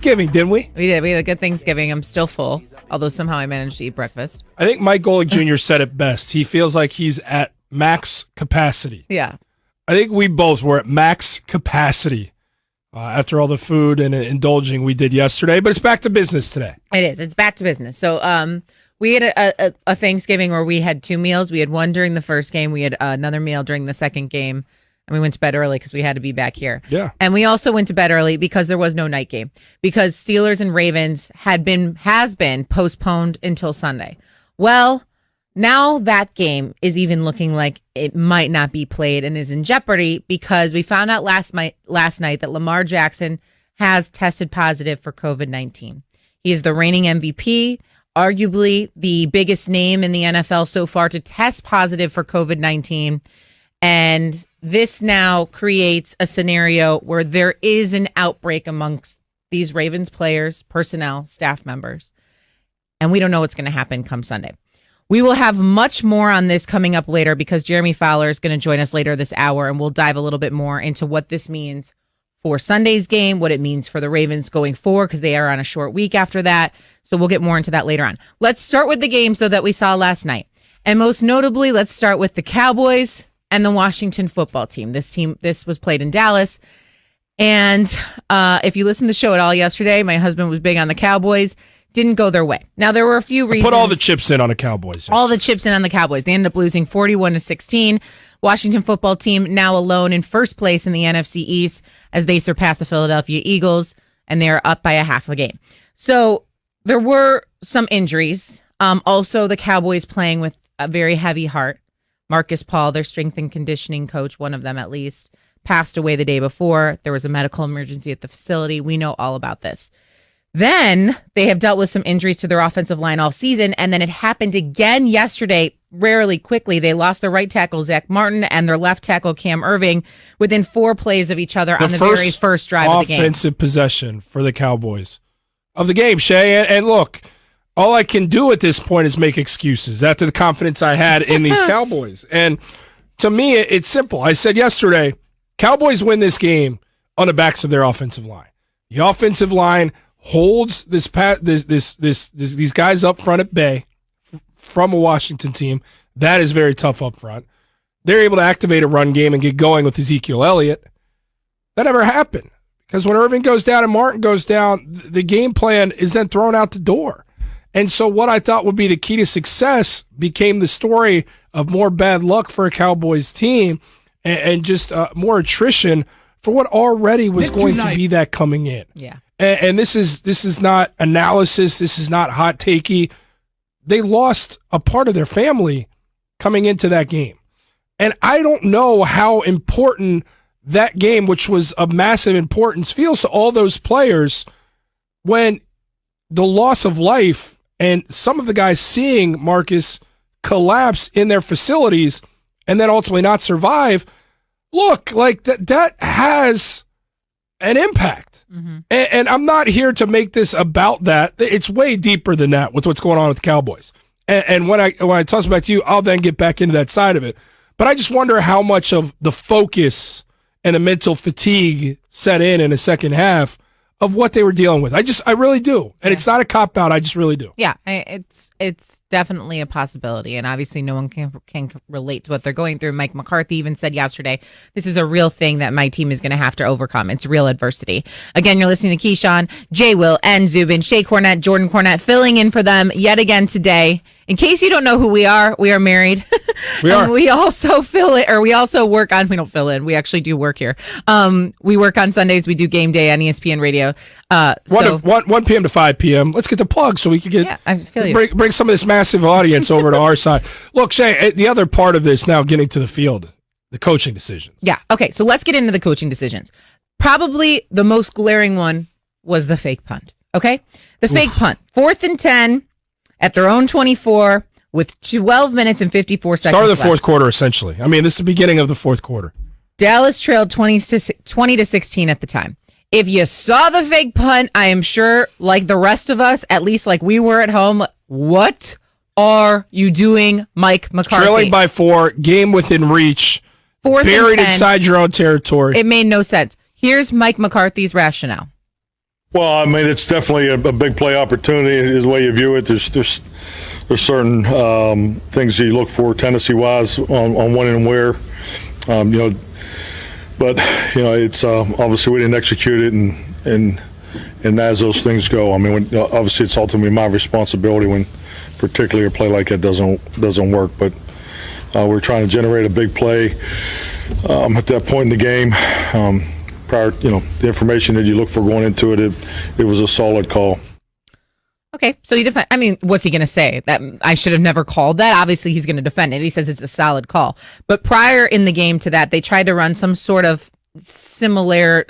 Thanksgiving, didn't we? We did. We had a good Thanksgiving. I'm still full, although somehow I managed to eat breakfast. I think Mike Golick Jr. said it best. He feels like he's at max capacity. Yeah. I think we both were at max capacity after all the food and indulging we did yesterday, but it's back to business today. It is. It's back to business. So we had a Thanksgiving where we had 2 meals. We had one during the first game. We had another meal during the second game. And we went to bed early because we had to be back here. Yeah. And we also went to bed early because there was no night game. Because Steelers and Ravens has been postponed until Sunday. Well, now that game is even looking like it might not be played and is in jeopardy because we found out last night that Lamar Jackson has tested positive for COVID-19. He is the reigning MVP, arguably the biggest name in the NFL so far to test positive for COVID-19. And this now creates a scenario where there is an outbreak amongst these Ravens players, personnel, staff members. And we don't know what's going to happen come Sunday. We will have much more on this coming up later because Jeremy Fowler is going to join us later this hour, and we'll dive a little bit more into what this means for Sunday's game, what it means for the Ravens going forward because they are on a short week after that. So we'll get more into that later on. Let's start with the games, though, that we saw last night. And most notably, let's start with the Cowboys and the Washington football team. This was played in Dallas. And if you listened to the show at all yesterday, my husband was big on the Cowboys. Didn't go their way. Now, there were a few reasons. Put all the chips in on the Cowboys. Yes. All the chips in on the Cowboys. They ended up losing 41-16. Washington football team now alone in first place in the NFC East as they surpass the Philadelphia Eagles, and they're up by a half a game. So there were some injuries. Also, the Cowboys playing with a very heavy heart. Marcus Paul, their strength and conditioning coach, one of them at least, passed away the day before. There was a medical emergency at the facility. We know all about this. Then they have dealt with some injuries to their offensive line all season, and then it happened again yesterday, rarely quickly. They lost their right tackle, Zach Martin, and their left tackle, Cam Irving, within 4 plays of each other on the very first drive of the game. Offensive possession for the Cowboys of the game, Shay. And look, all I can do at this point is make excuses after the confidence I had in these Cowboys. And to me, it's simple. I said yesterday, Cowboys win this game on the backs of their offensive line. The offensive line holds these guys up front at bay from a Washington team. That is very tough up front. They're able to activate a run game and get going with Ezekiel Elliott. That never happened because when Irving goes down and Martin goes down, the game plan is then thrown out the door. And so what I thought would be the key to success became the story of more bad luck for a Cowboys team and just more attrition for what already was going to be that coming in. Yeah. And this is not analysis. This is not hot takey. They lost a part of their family coming into that game. And I don't know how important that game, which was of massive importance, feels to all those players when the loss of life and some of the guys seeing Marcus collapse in their facilities and then ultimately not survive, look, like that has an impact. Mm-hmm. And I'm not here to make this about that. It's way deeper than that with what's going on with the Cowboys. And when I toss it back to you, I'll then get back into that side of it. But I just wonder how much of the focus and the mental fatigue set in the second half of what they were dealing with. I really do. And it's not a cop-out. I just really do. Yeah, it's definitely a possibility. And obviously no one can relate to what they're going through. Mike McCarthy even said yesterday, this is a real thing that my team is going to have to overcome. It's real adversity. Again, you're listening to Keyshawn, Jay Will, and Zubin. Shay Cornett, Jordan Cornett filling in for them yet again today. In case you don't know who we are married. We are. We also work on, we don't fill in, we actually do work here. We work on Sundays, we do game day on ESPN Radio. 1 p.m. to 5 p.m. Let's get the plug so we can bring some of this massive audience over to our side. Look, Shay, the other part of this now getting to the field, the coaching decisions. Yeah, okay, so let's get into the coaching decisions. Probably the most glaring one was the fake punt, okay? The fake punt, 4th and 10. At their own 24 with 12 minutes and 54 seconds Start of the fourth quarter, essentially. I mean, this is the beginning of the fourth quarter. Dallas trailed 20-16 at the time. If you saw the fake punt, I am sure, like the rest of us, at least like we were at home, what are you doing, Mike McCarthy? Trailing by 4, game within reach, 4th buried inside your own territory. It made no sense. Here's Mike McCarthy's rationale. Well, I mean, it's definitely a big play opportunity is the way you view it. There's certain things you look for tendency-wise on when and where, but it's obviously we didn't execute it, and as those things go, I mean, obviously it's ultimately my responsibility when particularly a play like that doesn't work. But we're trying to generate a big play at that point in the game. Prior, the information that you look for going into it was a solid call. Okay, so you defend. I mean, what's he going to say? That I should have never called that? Obviously, he's going to defend it. He says it's a solid call. But prior in the game to that, they tried to run some sort of similar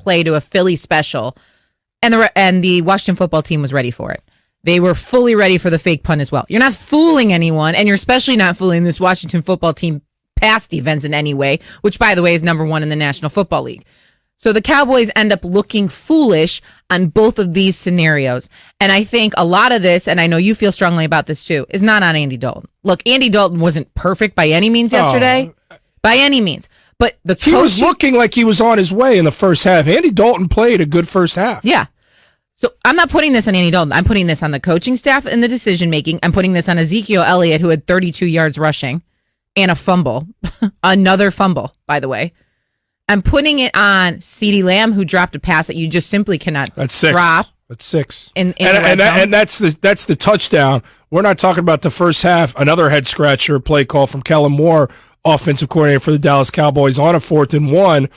play to a Philly special, and the Washington football team was ready for it. They were fully ready for the fake punt as well. You're not fooling anyone, and you're especially not fooling this Washington football team pass defense in any way, which, by the way, is number 1 in the National Football League. So the Cowboys end up looking foolish on both of these scenarios. And I think a lot of this, and I know you feel strongly about this too, is not on Andy Dalton. Look, Andy Dalton wasn't perfect by any means yesterday. By any means. But he was looking like he was on his way in the first half. Andy Dalton played a good first half. Yeah. So I'm not putting this on Andy Dalton. I'm putting this on the coaching staff and the decision making. I'm putting this on Ezekiel Elliott, who had 32 yards rushing and a fumble. Another fumble, by the way. I'm putting it on CeeDee Lamb, who dropped a pass that you just simply cannot drop. That's 6. And that's the touchdown. We're not talking about the first half. Another head scratcher play call from Kellen Moore, offensive coordinator for the Dallas Cowboys, on a 4th and 1,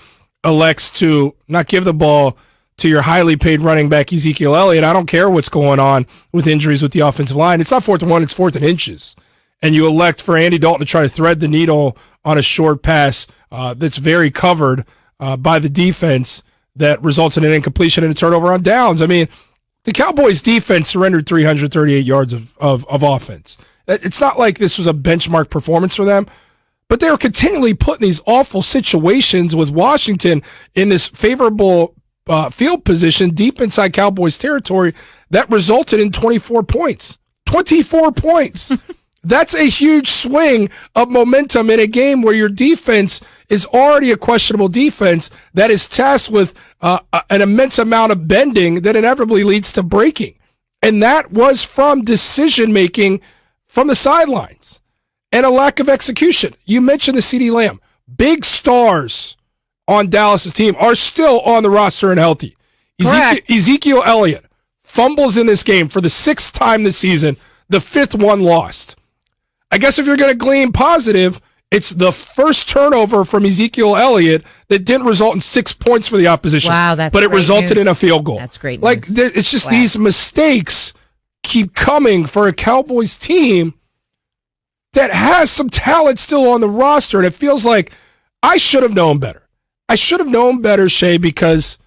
elects to not give the ball to your highly paid running back Ezekiel Elliott. I don't care what's going on with injuries with the offensive line. It's not 4th and 1, it's 4th and inches. And you elect for Andy Dalton to try to thread the needle on a short pass that's very covered by the defense that results in an incompletion and a turnover on downs. I mean, the Cowboys' defense surrendered 338 yards of offense. It's not like this was a benchmark performance for them, but they were continually put in these awful situations with Washington in this favorable field position deep inside Cowboys territory that resulted in 24 points. 24 points. That's a huge swing of momentum in a game where your defense is already a questionable defense that is tasked with an immense amount of bending that inevitably leads to breaking. And that was from decision-making from the sidelines and a lack of execution. You mentioned the CeeDee Lamb. Big stars on Dallas' team are still on the roster and healthy. Ezekiel Elliott fumbles in this game for the 6th time this season, the 5th one lost. I guess if you're going to glean positive, it's the first turnover from Ezekiel Elliott that didn't result in 6 points for the opposition. Wow, that's but it great resulted news. in a field goal. That's great news. It's just these mistakes keep coming for a Cowboys team that has some talent still on the roster, and it feels like I should have known better. I should have known better, Shay, because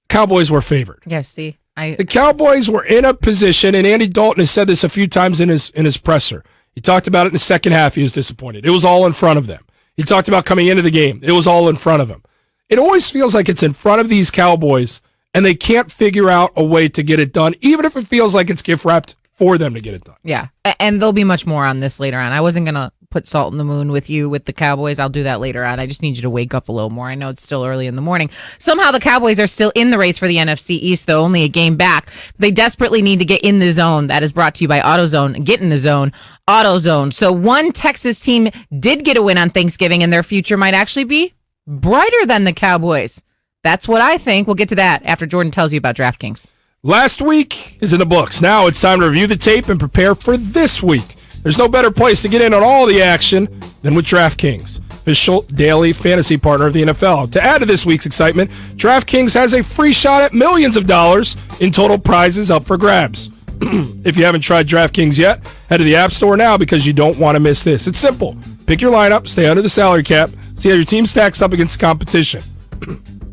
Cowboys were favored. Yes, see. The Cowboys were in a position, and Andy Dalton has said this a few times in his presser. He talked about it in the second half. He was disappointed. It was all in front of them. He talked about coming into the game. It was all in front of him. It always feels like it's in front of these Cowboys, and they can't figure out a way to get it done, even if it feels like it's gift-wrapped for them to get it done. Yeah, and there'll be much more on this later on. I wasn't going to put salt in the moon with you with the Cowboys. I'll do that later on. I just need you to wake up a little more. I know it's still early in the morning. Somehow the Cowboys are still in the race for the NFC East, though only a game back. They desperately need to get in the zone. That is brought to you by AutoZone. Get in the zone. AutoZone. So one Texas team did get a win on Thanksgiving, and their future might actually be brighter than the Cowboys. That's what I think. We'll get to that after Jordan tells you about DraftKings. Last week is in the books. Now it's time to review the tape and prepare for this week. There's no better place to get in on all the action than with DraftKings, official daily fantasy partner of the NFL. To add to this week's excitement, DraftKings has a free shot at millions of dollars in total prizes up for grabs. If you haven't tried DraftKings yet, head to the App Store now because you don't want to miss this. It's simple. Pick your lineup, stay under the salary cap, see how your team stacks up against the competition.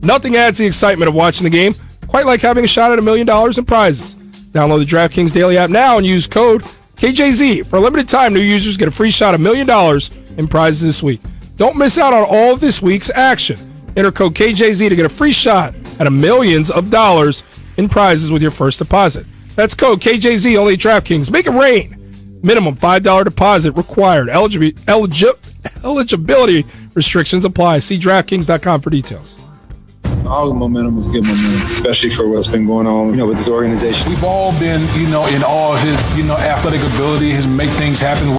Nothing adds the excitement of watching the game quite like having a shot at $1 million in prizes. Download the DraftKings Daily app now and use code KJZ. For a limited time, new users get a free shot at $1 million in prizes this week. Don't miss out on all of this week's action. Enter code KJZ to get a free shot at millions of dollars in prizes with your first deposit. That's code KJZ only at DraftKings. Make it rain. Minimum $5 deposit required. Eligibility restrictions apply. See DraftKings.com for details. All momentum was good momentum, especially for what's been going on, with this organization. We've all been, in all his, athletic ability, his make things happen.